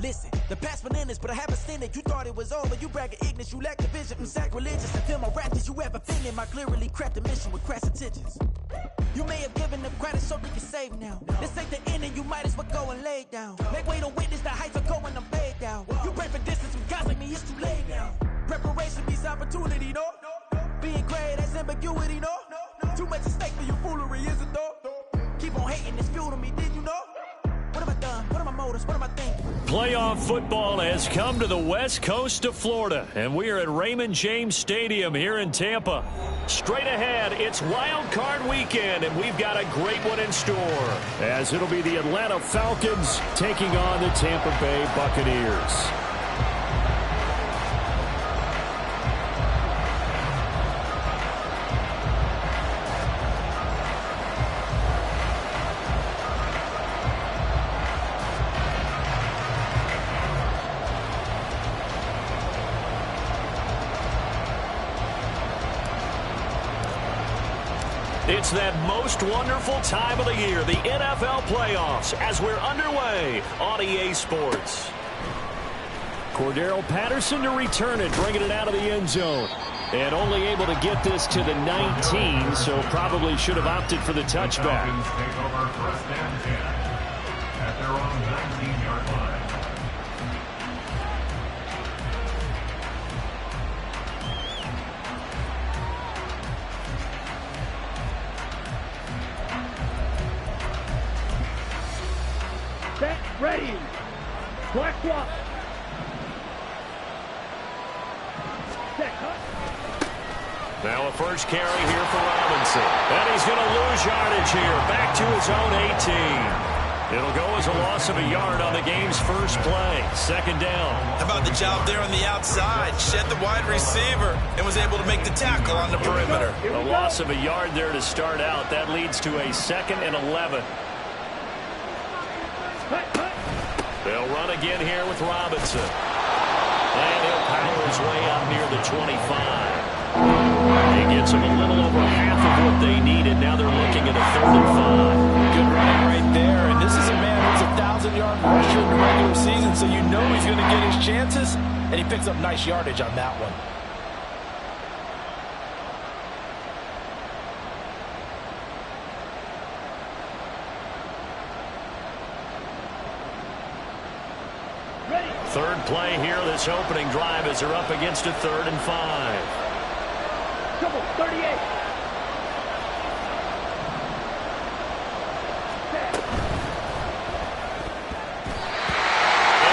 Listen, the past bananas, but I haven't seen it. You thought it was over, you bragging ignorance, you lack the vision. I'm sacrilegious, I feel my wrath. Did you ever think in my clearly crafted mission with crass intentions? You may have given them credit so they can save now. This ain't the end and you might as well go and lay down. Make way to witness the heights of going, I'm laid down. You pray for distance with guys like me, it's too late now. Preparation beats opportunity, no? Being great, that's ambiguity, no? Too much at stake for your foolery, is it though? Keep on hating, it's fuel to me, did you know? What have I done? What are my motives? What am I thinking? Playoff football has come to the west coast of Florida, and we are at Raymond James Stadium here in Tampa. Straight ahead, it's Wild Card Weekend, and we've got a great one in store, as it'll be the Atlanta Falcons taking on the Tampa Bay Buccaneers. It's that most wonderful time of the year, the NFL playoffs, as we're underway on EA Sports. Cordero Patterson to return it, bringing it out of the end zone. And only able to get this to the 19, so probably should have opted for the touchback. Take over first and 10 at their own 19-yard line. Ready. Black swap. Now a first carry here for Robinson. And he's going to lose yardage here. Back to his own 18. It'll go as a loss of a yard on the game's first play. Second down. How about the job there on the outside? Shed the wide receiver and was able to make the tackle on the perimeter. A loss of a yard there to start out. That leads to a 2nd and 11. They'll run again here with Robinson. And he'll power his way up near the 25. He gets them a little over half of what they needed. Now they're looking at a 3rd and 5. Good running right there. And this is a man who's a 1,000-yard rusher in the regular season, so you know he's going to get his chances. And he picks up nice yardage on that one. Third play here, this opening drive, as they're up against a 3rd and 5. Double 38. And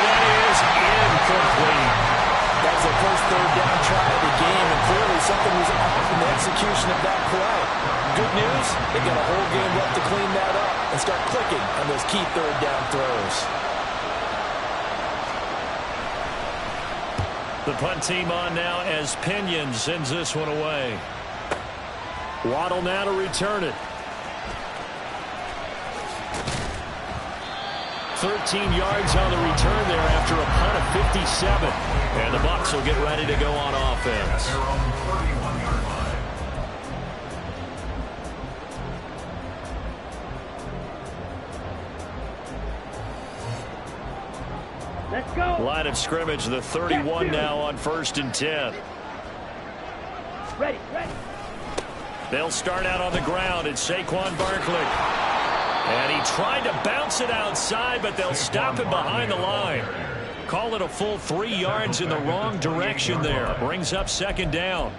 that is incomplete. That's the first 3rd down try of the game, and clearly something was off in the execution of that play. Good news, they've got a whole game left to clean that up and start clicking on those key 3rd down throws. The punt team on now as Pinion sends this one away. Waddle now to return it. 13 yards on the return there after a punt of 57. And the Bucs will get ready to go on offense. Their own 31-yard line. Let's go. Line of scrimmage, the 31 now on 1st and 10. Ready. They'll start out on the ground. It's Saquon Barkley. And he tried to bounce it outside, but they'll stop him behind the line. Call it a full 3 yards in the wrong direction there. Brings up 2nd down.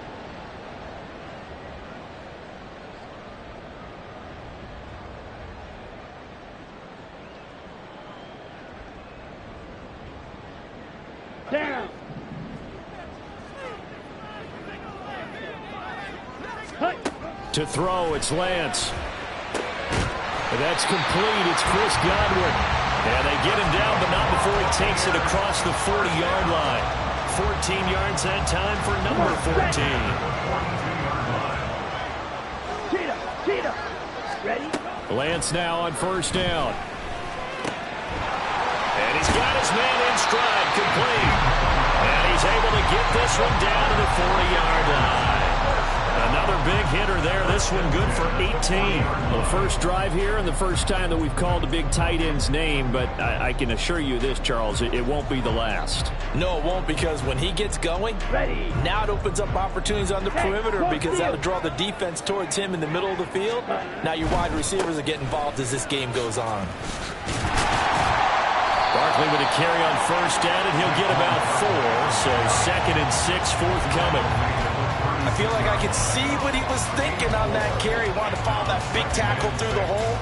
Down. To throw, it's Lance. And that's complete. It's Chris Godwin. And they get him down, but not before he takes it across the 40-yard line. 14 yards that time for number 14. Cheetah. Ready? Lance now on 1st down. And he's got his man in stride, complete. And he's able to get this one down to the 40-yard line. Another Another big hitter there. This one good for 18. Well, the first drive here and the first time that we've called a big tight end's name, but I can assure you this, Charles, it won't be the last. No, it won't, because when he gets going, now it opens up opportunities on the perimeter because that'll draw the defense towards him in the middle of the field. Now your wide receivers will get involved as this game goes on. Barkley with a carry on first down, and he'll get about 4. So 2nd and 6 forthcoming. I feel like I could see what he was thinking on that carry. He wanted to follow that big tackle through the hole.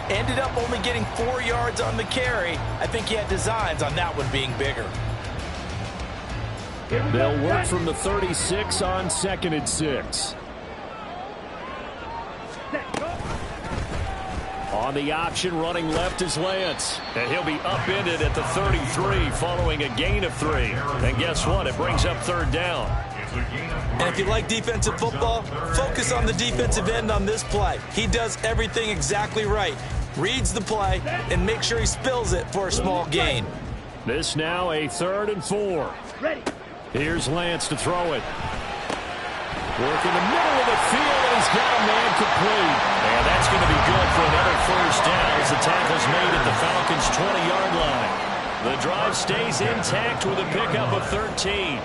Ended up only getting 4 yards on the carry. I think he had designs on that one being bigger. They'll work from the 36 on 2nd and 6. On the option, running left is Lance. And he'll be upended at the 33 following a gain of 3. And guess what? It brings up 3rd down. And if you like defensive football, focus on the defensive end on this play. He does everything exactly right. Reads the play and makes sure he spills it for a small gain. This now a 3rd and 4. Here's Lance to throw it. Work in the middle of the field, and he's got a man complete. And that's going to be good for another first down as the tackle's made at the Falcons' 20-yard line. The drive stays intact with a pickup of 13.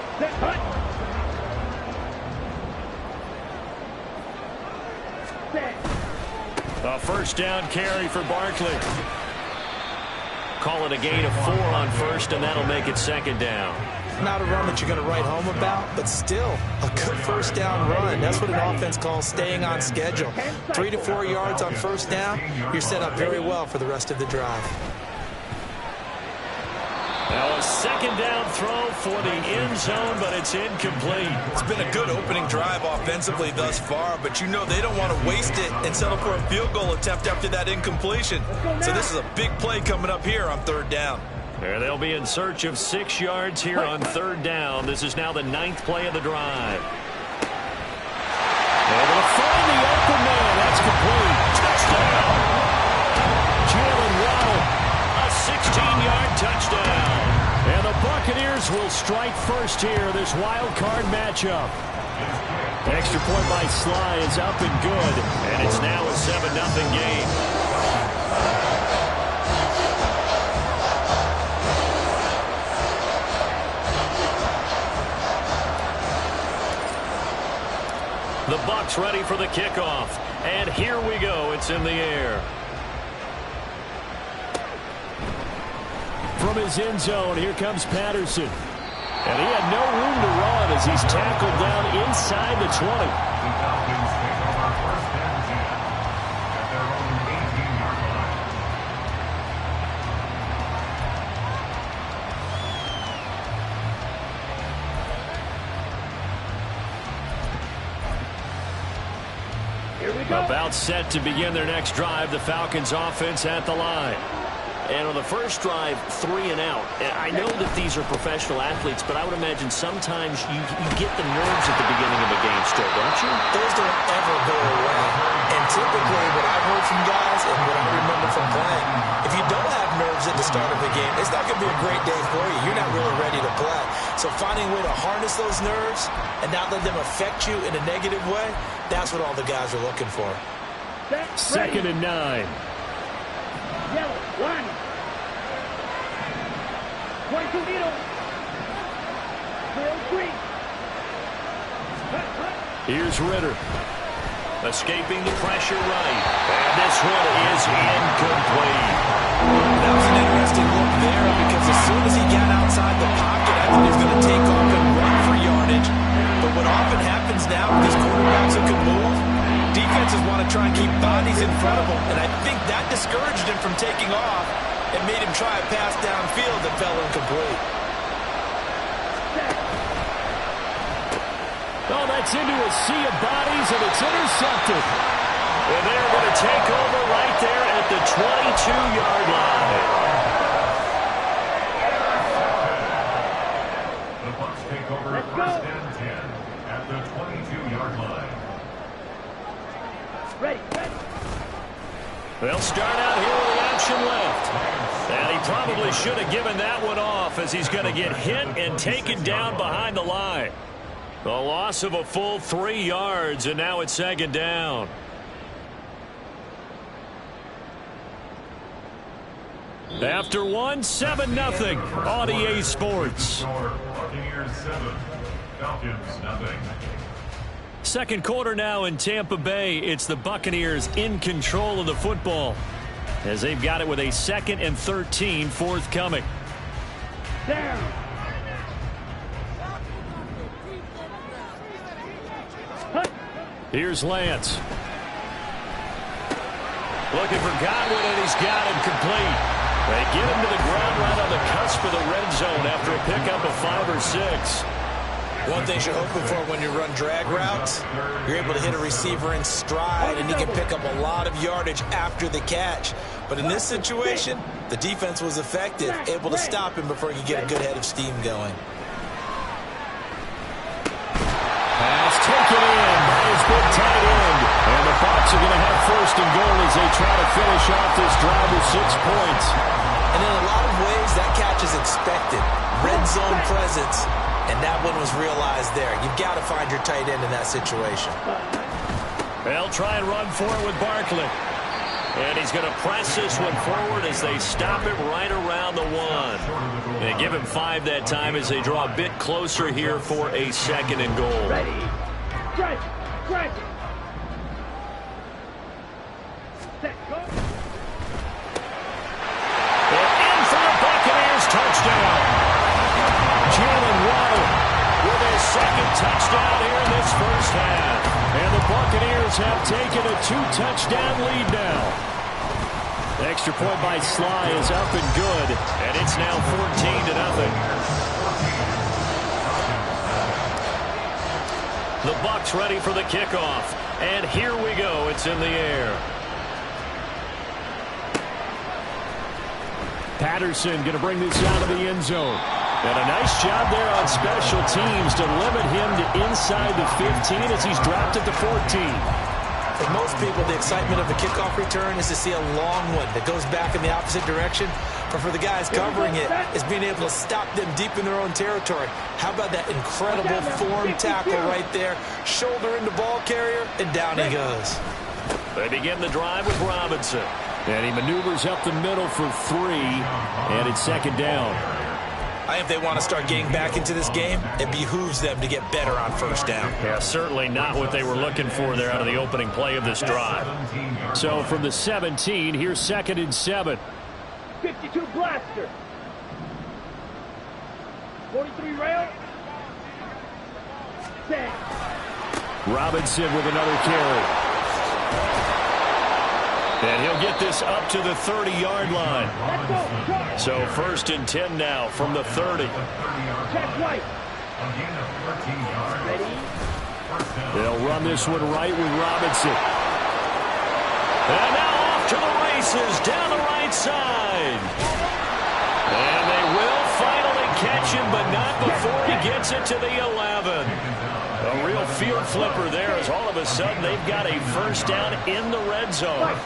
A first down carry for Barkley. Call it a gain of 4 on first, and that'll make it 2nd down. Not a run that you're going to write home about, but still a good first down run. That's what an offense calls staying on schedule. 3 to 4 yards on first down, you're set up very well for the rest of the drive. Now a 2nd down throw for the end zone, but it's incomplete. It's been a good opening drive offensively thus far, but you know they don't want to waste it and settle for a field goal attempt after that incompletion. So this is a big play coming up here on 3rd down. And they'll be in search of 6 yards here on 3rd down. This is now the 9th play of the drive. Able to find the open man. That's complete. Touchdown! Jalen Waddle, a 16-yard touchdown. And the Buccaneers will strike first here, this wild card matchup. Extra point by Sly is up and good. And it's now a 7-0 game. The Bucs ready for the kickoff. And here we go. It's in the air. From his end zone, here comes Patterson. And he had no room to run as he's tackled down inside the 20. The Falcons pick up our first and 10 at their own 18-yard line. About set to begin their next drive. The Falcons offense at the line. And on the first drive, 3 and out. And I know that these are professional athletes, but I would imagine sometimes you get the nerves at the beginning of a game still, don't you? Those don't ever go away. And typically what I've heard from guys and what I remember from playing, if you don't have nerves at the start of the game, it's not going to be a great day for you. You're not really ready to play. So finding a way to harness those nerves and not let them affect you in a negative way, that's what all the guys are looking for. 2nd and 9. Yellow, line. 22 needle. Green. Here's Ritter. Escaping the pressure right. And this one is incomplete. That was an interesting look there because as soon as he got outside the pocket, I think he was going to take off and run for yardage. But what often happens now with these quarterbacks who can move, defenses want to try and keep bodies in front of them. And I think that discouraged him from taking off and made him try a pass downfield that fell incomplete. Oh, that's into a sea of bodies, and it's intercepted. And they're going to take over right there at the 22-yard line. The Bucs take over first and 10 at the 22-yard line. Ready. They'll start out here with the option left. And he probably should have given that one off as he's going to get hit and taken down behind the line. A loss of a full 3 yards, and now it's second down. After 7-0 on EA Sports. Buccaneers 7, Falcons nothing. Second quarter now in Tampa Bay. It's the Buccaneers in control of the football as they've got it with a 2nd and 13 forthcoming. Down. Here's Lance. Looking for Godwin, and he's got him complete. They get him to the ground right on the cusp of the red zone after a pickup of 5 or 6. One thing you're hoping for when you run drag routes, you're able to hit a receiver in stride, and he can pick up a lot of yardage after the catch. But in this situation, the defense was effective, able to stop him before he could get a good head of steam going. Pass taken in by his big tight end. And the Bucs are going to have 1st and goal as they try to finish off this drive with 6 points. And in a lot of ways, that catch is expected. Red zone presence. And that one was realized there. You've got to find your tight end in that situation. They'll try and run for it with Barkley. And he's going to press this one forward as they stop it right around the 1. They give him 5 that time as they draw a bit closer here for a 2nd and goal. Ready. Stretch. Stretch. Set. Go. And in for the Buccaneers touchdown. Jalen Waddle with his 2nd touchdown here in this first half. And the Buccaneers have taken a 2-touchdown lead now. The extra point by Sly is up and good, and it's now 14-0. The Bucs ready for the kickoff, and here we go. It's in the air. Patterson going to bring this out of the end zone. And a nice job there on special teams to limit him to inside the 15 as he's dropped at the 14. For most people, the excitement of a kickoff return is to see a long one that goes back in the opposite direction. But for the guys covering it, is being able to stop them deep in their own territory. How about that incredible form tackle right there? Shoulder into ball carrier, and down he goes. They begin the drive with Robinson. And he maneuvers up the middle for 3, and it's 2nd down. I think if they want to start getting back into this game, it behooves them to get better on 1st down. Yeah, certainly not what they were looking for there out of the opening play of this drive. So from the 17, here's 2nd and 7. 52 blaster. 43 rail. Set. Robinson with another carry. And he'll get this up to the 30-yard line. So 1st and 10 now from the 30. Check right. They'll run this one right with Robinson. And now off to the races down the right side. And they will finally catch him, but not before he gets it to the 11. A real field flipper there as all of a sudden they've got a 1st down in the red zone.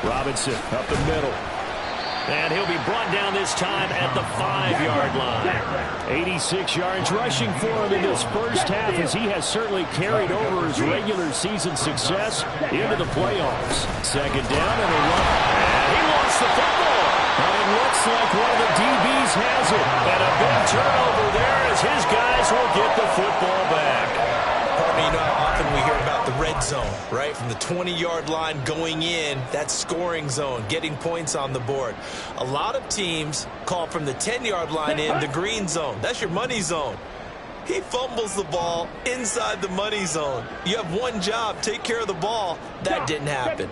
Robinson up the middle. And he'll be brought down this time at the 5-yard line. 86 yards rushing for him in this first half as he has certainly carried over his regular season success into the playoffs. 2nd down and a run. And he lost the football. And it looks like one of the DBs has it. And a big turnover there as his guys will get the football back. You know how often we hear about the red zone, right? From the 20-yard line going in, that scoring zone, getting points on the board. A lot of teams call from the 10-yard line in the green zone. That's your money zone. He fumbles the ball inside the money zone. You have one job, take care of the ball. That didn't happen.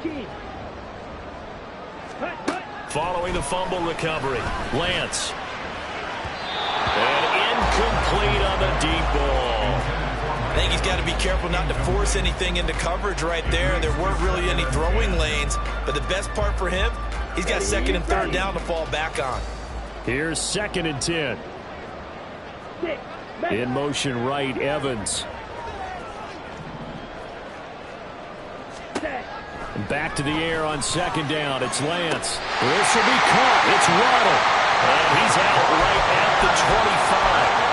Following the fumble recovery, Lance. And incomplete on the deep ball. I think he's got to be careful not to force anything into coverage right there. There weren't really any throwing lanes, but the best part for him, he's got 2nd and 3rd down to fall back on. Here's 2nd and 10. In motion right, Evans. And back to the air on 2nd down. It's Lance. This will be caught. It's Waddle. And he's out right at the 25.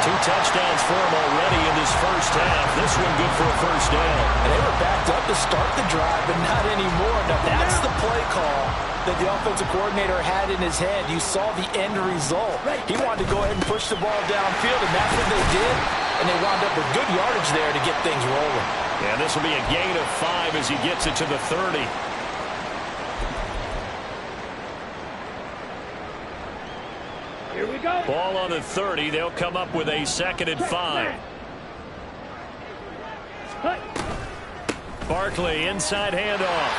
2 touchdowns for him already in this first half. This one good for a first down. And they were backed up to start the drive, but not anymore. Now, that's the play call that the offensive coordinator had in his head. You saw the end result. He wanted to go ahead and push the ball downfield, and that's what they did. And they wound up with good yardage there to get things rolling. Yeah, this will be a gain of 5 as he gets it to the 30. Here we go. Ball on the 30. They'll come up with a 2nd and 5. Barkley, inside handoff.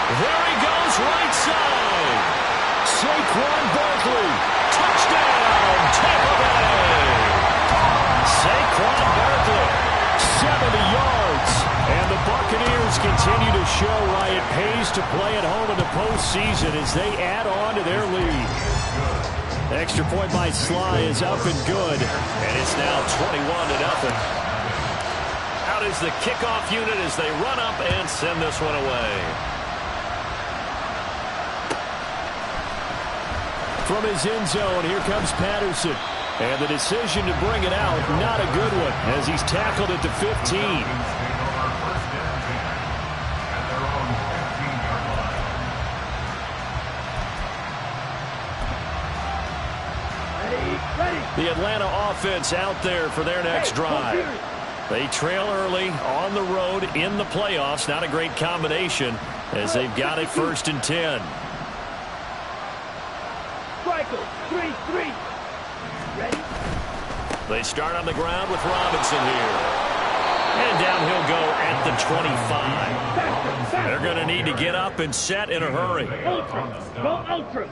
There he goes, right side. Saquon Barkley. Touchdown, Tampa Bay. Saquon Barkley, 70 yards. And the Buccaneers continue to show why it pays to play at home in the postseason as they add on to their lead. Extra point by Sly is up and good. And it's now 21-0. Out is the kickoff unit as they run up and send this one away. From his end zone, here comes Patterson. And the decision to bring it out, not a good one, as he's tackled at the 15. The Atlanta offense out there for their next drive. They trail early on the road in the playoffs. Not a great combination as they've got it 1st and 10. Striker, 3-3. Ready? They start on the ground with Robinson here. And down he'll go at the 25. They're going to need to get up and set in a hurry. Ultra. Go ultra.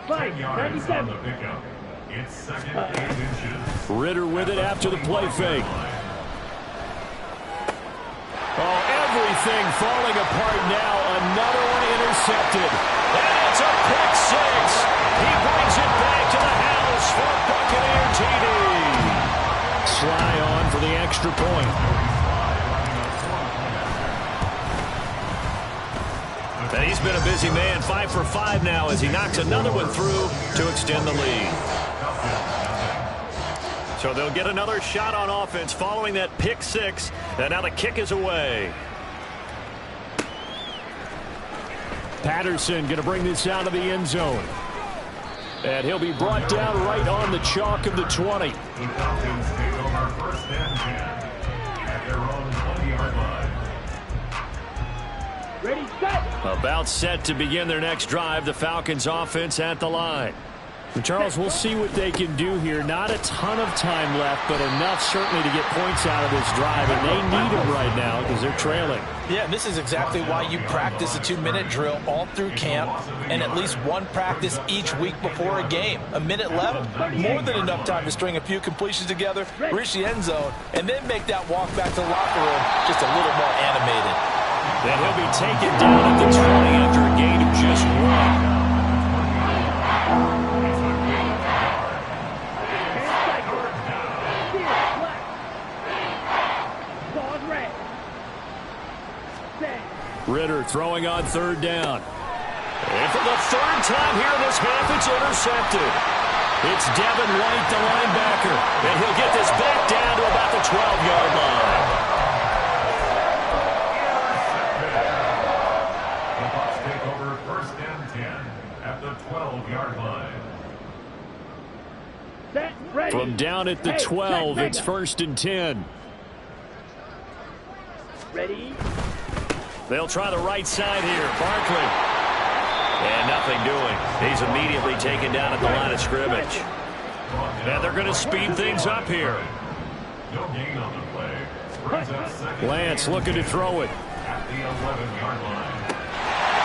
5-97. It's 2nd and inches. Ritter with it after the play fake. Oh, everything falling apart now. Another one intercepted. And it's a pick 6. He brings it back to the house for Buccaneer TD. Sly on for the extra point. And he's been a busy man. 5 for 5 now as he knocks another one through to extend the lead. So they'll get another shot on offense following that pick 6. And now the kick is away. Patterson going to bring this out of the end zone. And he'll be brought down right on the chalk of the 20. The Falcons take over 1st and 10 at their own 20-yard line. Ready, set. About set to begin their next drive. The Falcons offense at the line. And Charles, we'll see what they can do here. Not a ton of time left, but enough certainly to get points out of this drive. And they need them right now because they're trailing. Yeah, this is exactly why you practice a 2-minute drill all through camp and at least one practice each week before a game. A minute left, more than enough time to string a few completions together, reach the end zone, and then make that walk back to the locker room just a little more animated. Then he'll be taken down at the 20 after a gain of just 1. Ritter throwing on 3rd down. And for the 3rd time here in this half, it's intercepted. It's Devin White, the linebacker. And he'll get this back down to about the 12-yard line. The Bucs take over 1st and 10 at the 12-yard line. Set, ready. From down at the 12, it's 1st and 10. Ready. They'll try the right side here. Barkley. And nothing doing. He's immediately taken down at the line of scrimmage. And they're going to speed things up here. No gain on the play. Brings up 2nd. Lance looking to throw it. At the 11-yard line.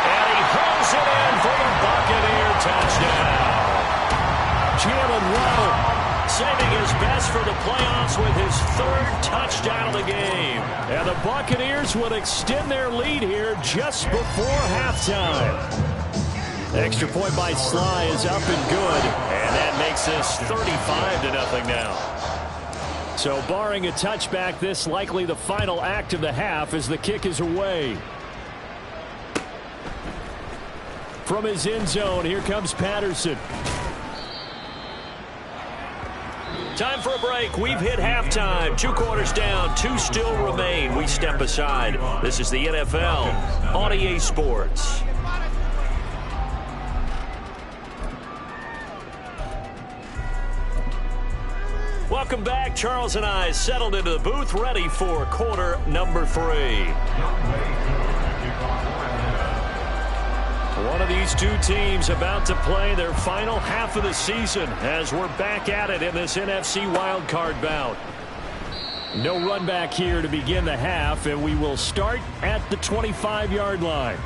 And he hauls it in for the Buccaneer touchdown. Jalen Waddle saving his best for the playoffs with his 3rd touchdown of the game. And the Buccaneers will extend their lead here just before halftime. Extra point by Sly is up and good. And that makes this 35-0 now. So barring a touchback, this likely the final act of the half as the kick is away. From his end zone, here comes Patterson. Time for a break. We've hit halftime. 2 quarters down. 2 still remain. We step aside. This is the NFL on EA Sports. Welcome back. Charles and I settled into the booth, ready for quarter number 3. One of these two teams about to play their final half of the season as we're back at it in this NFC wildcard bout. No run back here to begin the half, and we will start at the 25-yard line.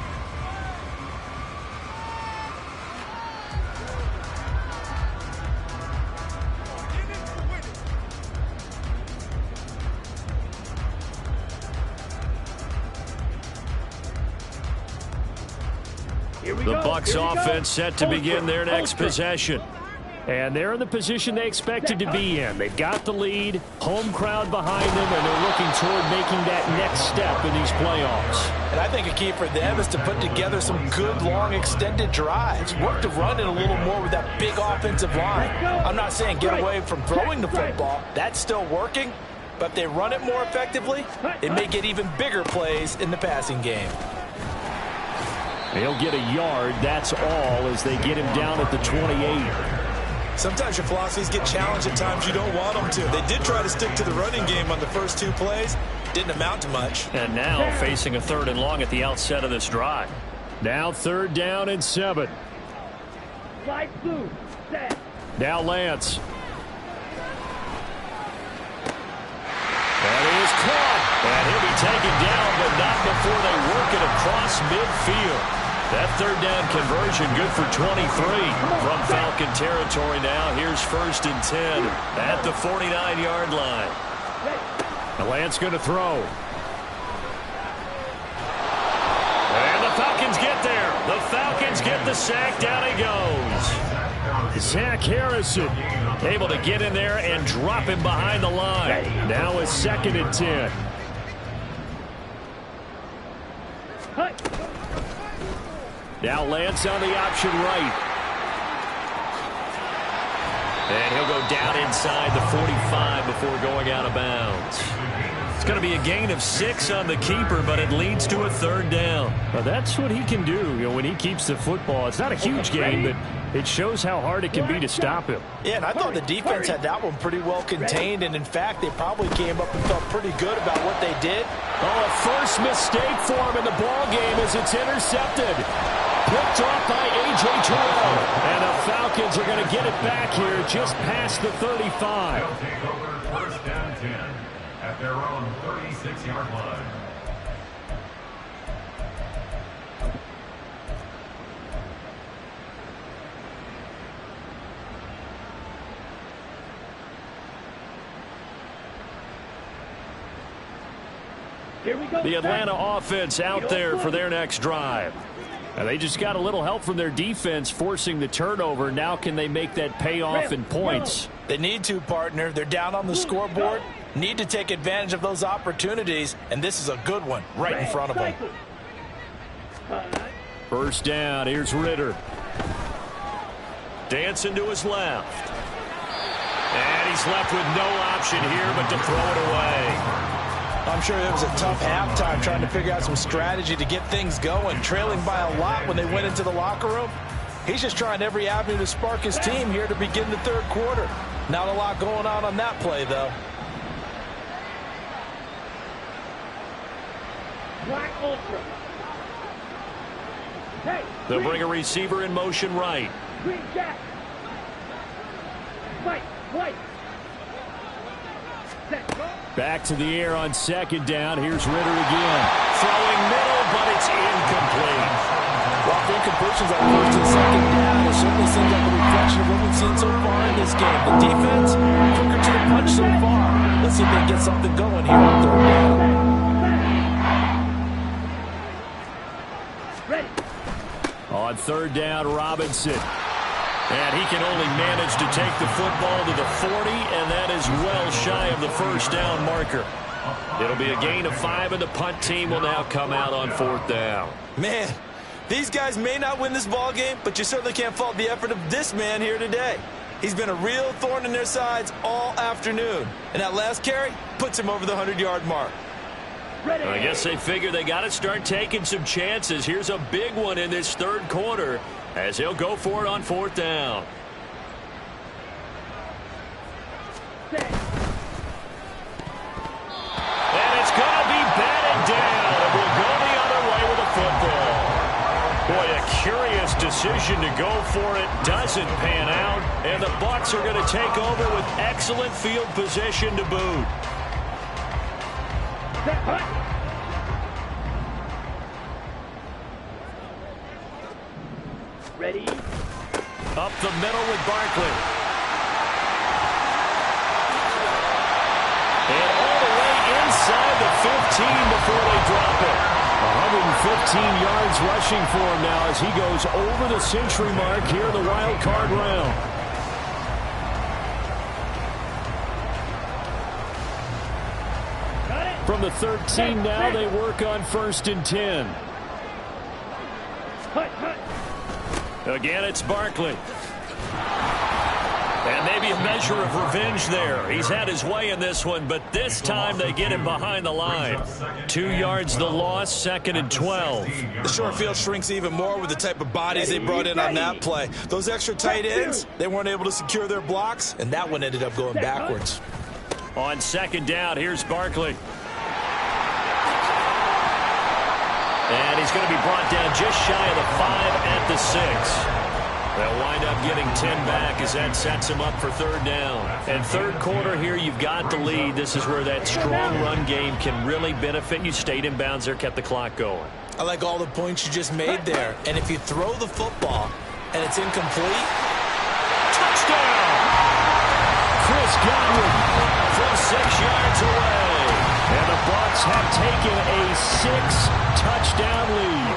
The Bucs offense set to begin their next possession. And they're in the position they expected to be in. They've got the lead, home crowd behind them, and they're looking toward making that next step in these playoffs. And I think a key for them is to put together some good, long, extended drives. Work to run it a little more with that big offensive line. I'm not saying get away from throwing the football. That's still working. But if they run it more effectively, it may get even bigger plays in the passing game. They'll get a yard, that's all, as they get him down at the 28. Sometimes your philosophies get challenged at times you don't want them to. They did try to stick to the running game on the first 2 plays. Didn't amount to much. And now facing a 3rd and long at the outset of this drive. Now 3rd down and 7. Slide through. Set. Now Lance. That is caught. And he'll be taken down, but not before they work it across midfield. That 3rd down conversion good for 23 from Falcon territory now. Here's 1st and 10 at the 49-yard line. The Lance going to throw. And the Falcons get there. The Falcons get the sack. Down he goes. Zach Harrison able to get in there and drop him behind the line. Now it's 2nd and 10. Now Lance on the option right. And he'll go down inside the 45 before going out of bounds. It's going to be a gain of 6 on the keeper, but it leads to a 3rd down. Well, that's what he can do, when he keeps the football. It's not a huge gain, but it shows how hard it can be to stop him. Yeah, and I thought the defense had that one pretty well contained, and in fact, they probably came up and felt pretty good about what they did. Oh, a first mistake for him in the ball game as it's intercepted. Picked off by A.J. Terrell. And the Falcons are going to get it back here just past the 35. They'll take over 1st and 10 at their own 36-yard line. The Atlanta offense out there for their next drive. And they just got a little help from their defense forcing the turnover. Now can they make that pay off in points? They need to, partner. They're down on the scoreboard. Need to take advantage of those opportunities, and this is a good one right in front of them. 1st down. Here's Ritter. Dancing to his left. And he's left with no option here but to throw it away. I'm sure it was a tough halftime trying to figure out some strategy to get things going. Trailing by a lot when they went into the locker room. He's just trying every avenue to spark his team here to begin the 3rd quarter. Not a lot going on that play, though. Black Ultra. Hey, they'll bring a receiver in motion right. Green Jack. Fight, white. Back to the air on 2nd down. Here's Ritter again. Throwing middle, but it's incomplete. While the incompletions on 1st and 2nd down, it certainly seems like a reflection of what we've seen so far in this game. The defense, quicker to the punch so far. Let's see if they can get something going here on 3rd down. Ready. On 3rd down, Robinson. And he can only manage to take the football to the 40, and that is well shy of the 1st down marker. It'll be a gain of 5, and the punt team will now come out on 4th down. Man, These guys may not win this ball game, but you certainly can't fault the effort of this man here today. He's been a real thorn in their sides all afternoon. And that last carry puts him over the 100-yard mark. I guess they figure they got to start taking some chances. Here's a big one in this third quarter as he'll go for it on fourth down. And it's going to be batted down. And we'll go the other way with the football. Boy, a curious decision to go for it. Doesn't pan out. And the Bucs are going to take over with excellent field position to boot. Ready? Up the middle with Barkley. And all the way inside the 15 before they drop it. 115 yards rushing for him now as he goes over the century mark here in the wild card round. From the 13 now, they work on 1st and 10. Again, it's Barkley. And maybe a measure of revenge there. He's had his way in this one, but this time they get him behind the line. 2 yards the loss, 2nd and 12. The short field shrinks even more with the type of bodies they brought in on that play. Those extra tight ends, they weren't able to secure their blocks, and that one ended up going backwards. On 2nd down, here's Barkley. And he's going to be brought down just shy of the 5 at the 6. They'll wind up getting 10 back as that sets him up for 3rd down. And third quarter here, you've got the lead. This is where that strong run game can really benefit you. Stayed in bounds there, kept the clock going. I like all the points you just made there. And if you throw the football and it's incomplete, touchdown! Chris Godwin from 6 yards away. And the Bucs have taken a 6-touchdown lead.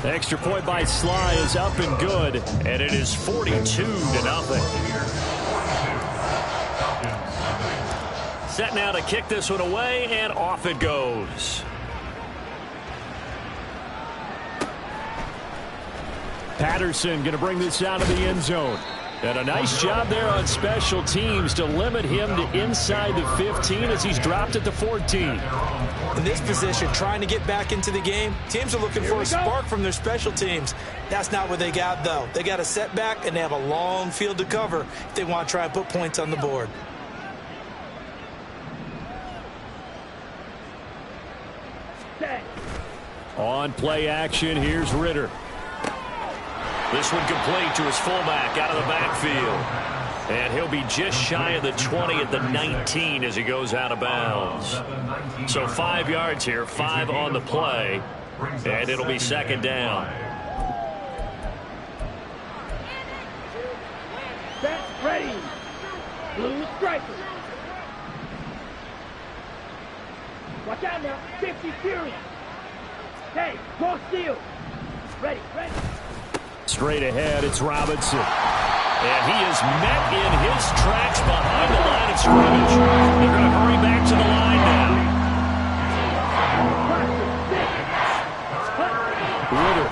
Extra point by Sly is up and good, and it is 42-0. Set now to kick this one away, and off it goes. Patterson going to bring this out of the end zone. And a nice job there on special teams to limit him to inside the 15 as he's dropped at the 14. In this position, trying to get back into the game, teams are looking for a spark from their special teams. That's not what they got, though. They got a setback, and they have a long field to cover if they want to try and put points on the board. On play action, here's Ritter. This one complete to his fullback out of the backfield. And he'll be just shy of the 20 at the 19 as he goes out of bounds. So 5 yards here, 5 on the play. And it'll be 2nd down. Set, ready. Blue striker. Watch out now. 50 Fury. Hey, cross field. Ready, ready. Straight ahead, it's Robinson. And he is met in his tracks behind the line of scrimmage. They're going to hurry back to the line now. Ritter.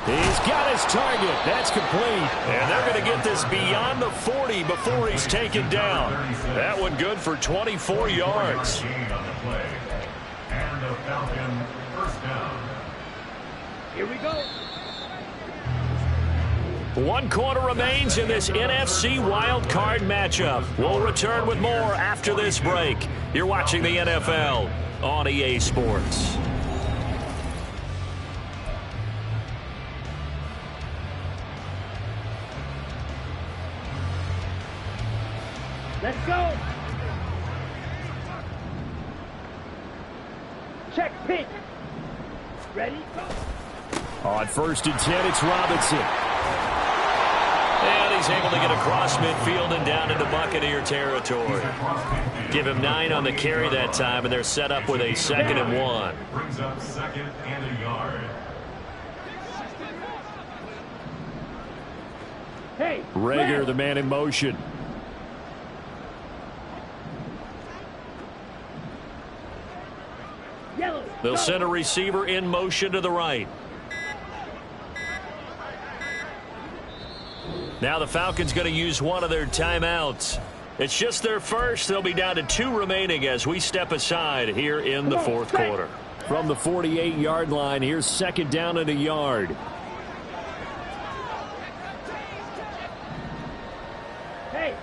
He's got his target. That's complete. And they're going to get this beyond the 40 before he's taken down. That one good for 24 yards. And the Falcon first down. Here we go. 1 quarter remains in this NFC Wild Card matchup. We'll return with more after this break. You're watching the NFL on EA Sports. Let's go. Check pitch. Ready, go. On 1st and 10, it's Robinson. And he's able to get across midfield and down into Buccaneer territory. Give him 9 on the carry that time, and they're set up with a 2nd and 1. Brings up 2nd and a yard. Hey, Rager, the man in motion. They'll send a receiver in motion to the right. Now the Falcons going to use one of their timeouts. It's just their first. They'll be down to 2 remaining as we step aside here in the fourth quarter. From the 48-yard line, here's second down and a yard.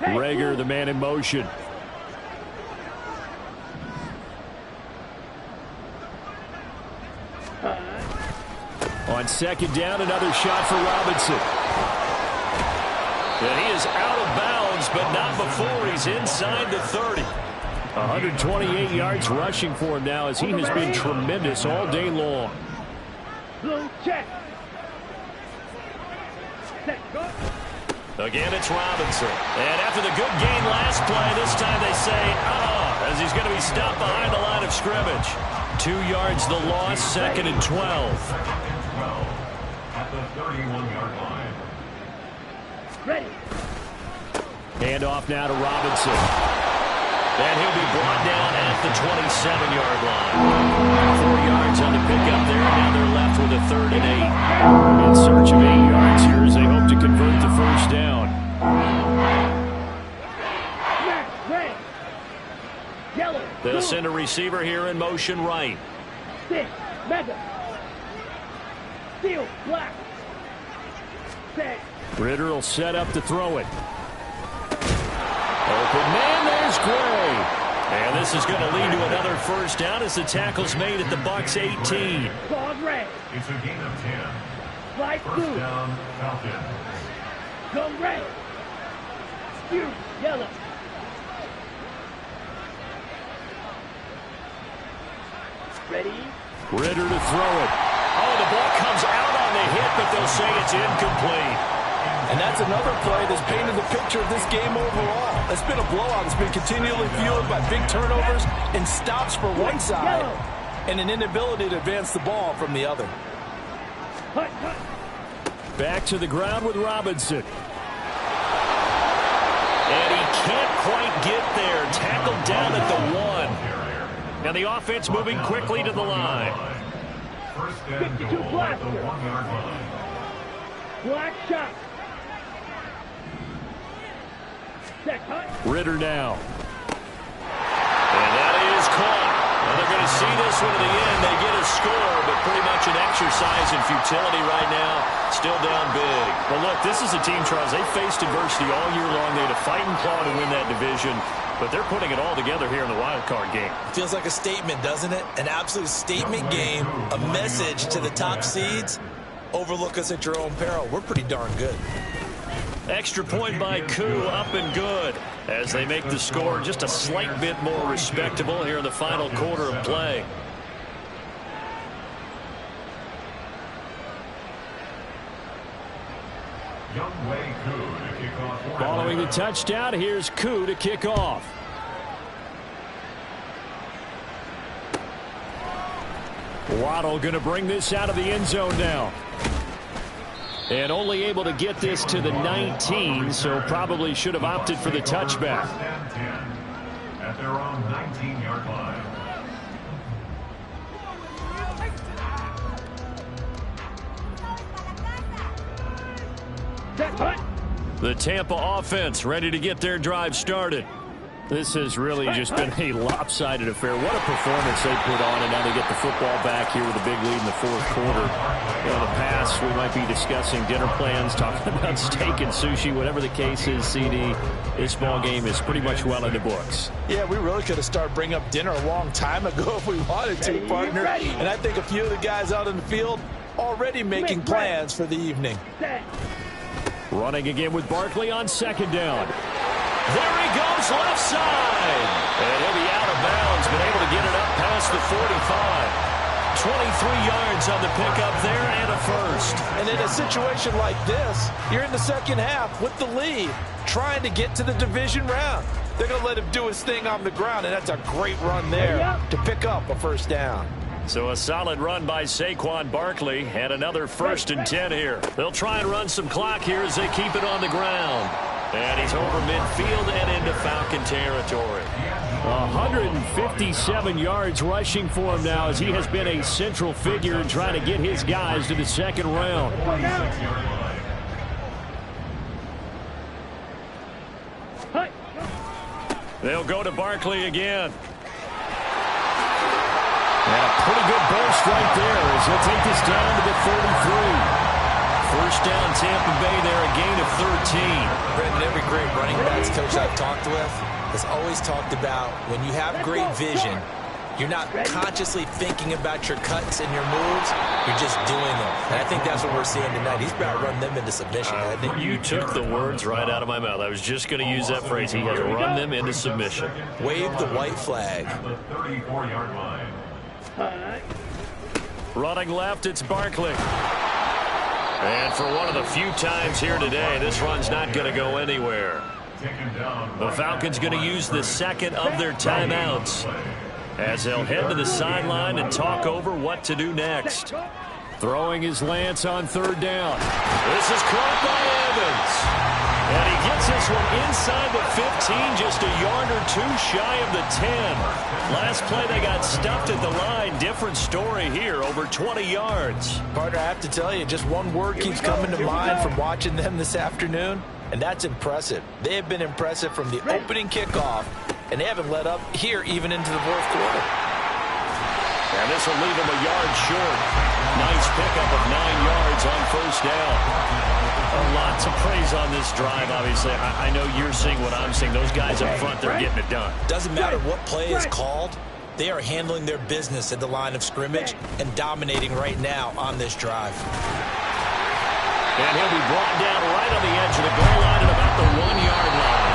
Reagor, the man in motion. On second down, another shot for Robinson. And he is out of bounds, but not before he's inside the 30. 128 yards rushing for him now as he has been tremendous all day long. Blue check. Again, it's Robinson. And after the good gain last play, this time they say, as he's going to be stopped behind the line of scrimmage. 2 yards the loss, second and 12. At the 31-yard line. Ready. Hand off now to Robinson. And he'll be brought down at the 27-yard line. 4 yards on the pickup there. Now they're left with a 3rd and 8. In search of 8 yards here as they hope to convert the first down. Red. Yellow. They'll send a receiver here in motion right. Stick. Mega. Steel. Black. Set. Ridder will set up to throw it. Open man, there's Gray. And this is going to lead to another first down as the tackle's made at the Bucs 18. Ball red. It's a gain of 10. Slide First blue. down, Falcons. Go red. Spew. Yellow. Ready. Ridder to throw it. Oh, the ball comes out on the hit, but they'll say it's incomplete. And that's another play that's painted the picture of this game overall. It's been a blowout. It's been continually fueled by big turnovers and stops for one side and an inability to advance the ball from the other. Back to the ground with Robinson. And he can't quite get there. Tackled down at the 1. And the offense moving quickly to the line. First and goal at the 1-yard line. Black shot. Ridder now. And that is caught. And they're going to see this one to the end. They get a score, but pretty much an exercise in futility right now. Still down big. Well, look, this is a team, Charles. They faced adversity all year long. They had to fight and claw to win that division. But they're putting it all together here in the wild card game. Feels like a statement, doesn't it? An absolute statement game. A message to the top seeds. Overlook us at your own peril. We're pretty darn good. Extra point by Koo, up and good. As they make the score just a slight bit more respectable here in the final quarter of play. Younghoe Koo to kick off. Following the touchdown, here's Koo to kick off. Waddle going to bring this out of the end zone now. And only able to get this to the 19, so probably should have opted for the touchback. First and 10 at their own 19-yard line. The Tampa offense ready to get their drive started. This has really just been a lopsided affair. What a performance they put on, and now they get the football back here with a big lead in the fourth quarter. In the past, we might be discussing dinner plans, talking about steak and sushi, whatever the case is, CD. This ball game is pretty much well in the books. Yeah, we really could have started bringing up dinner a long time ago if we wanted to, partner. And I think a few of the guys out in the field already making plans for the evening. Running again with Barkley on second down. There he goes, left side. And he'll be out of bounds, but able to get it up past the 45. 23 yards on the pickup there and a first. And in a situation like this, you're in the second half with the lead, trying to get to the division round. They're going to let him do his thing on the ground, and that's a great run there to pick up a first down. So a solid run by Saquon Barkley and another 1st and 10 here. They'll try and run some clock here as they keep it on the ground. And he's over midfield and into Falcon territory. 157 yards rushing for him now as he has been a central figure in trying to get his guys to the second round. They'll go to Barkley again. And a pretty good burst right there as he'll take this down to the 33. First down, Tampa Bay there, a gain of 13. Brendan, every great running backs coach I've talked with has always talked about when you have great vision, you're not consciously thinking about your cuts and your moves, you're just doing them. And I think that's what we're seeing tonight. He's about to run them into submission. You took the words right out of my mouth. I was just going to use that phrase. He has run them into submission. Wave the white flag. The 34-yard line. Running left, it's Barkley. And for one of the few times here today, this run's not going to go anywhere. The Falcons going to use the second of their timeouts as they'll head to the sideline and talk over what to do next. Throwing his lance on third down. This is caught by Evans. And he gets this one inside the 15, just a yard or two shy of the 10. Last play, they got stuffed at the line. Different story here, over 20 yards. Partner, I have to tell you, just one word keeps coming to mind from watching them this afternoon, and that's impressive. They have been impressive from the opening kickoff, and they haven't let up here even into the fourth quarter. And this will leave him a yard short. Nice pickup of 9 yards on first down. Lots of praise on this drive, obviously. I know you're seeing what I'm seeing. Those guys up front, they're getting it done. Doesn't matter what play is called. They are handling their business at the line of scrimmage and dominating right now on this drive. And he'll be brought down right on the edge of the goal line at about the 1-yard line.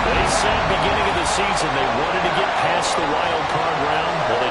They said beginning of the season they wanted to get past the wild card round. Well, they just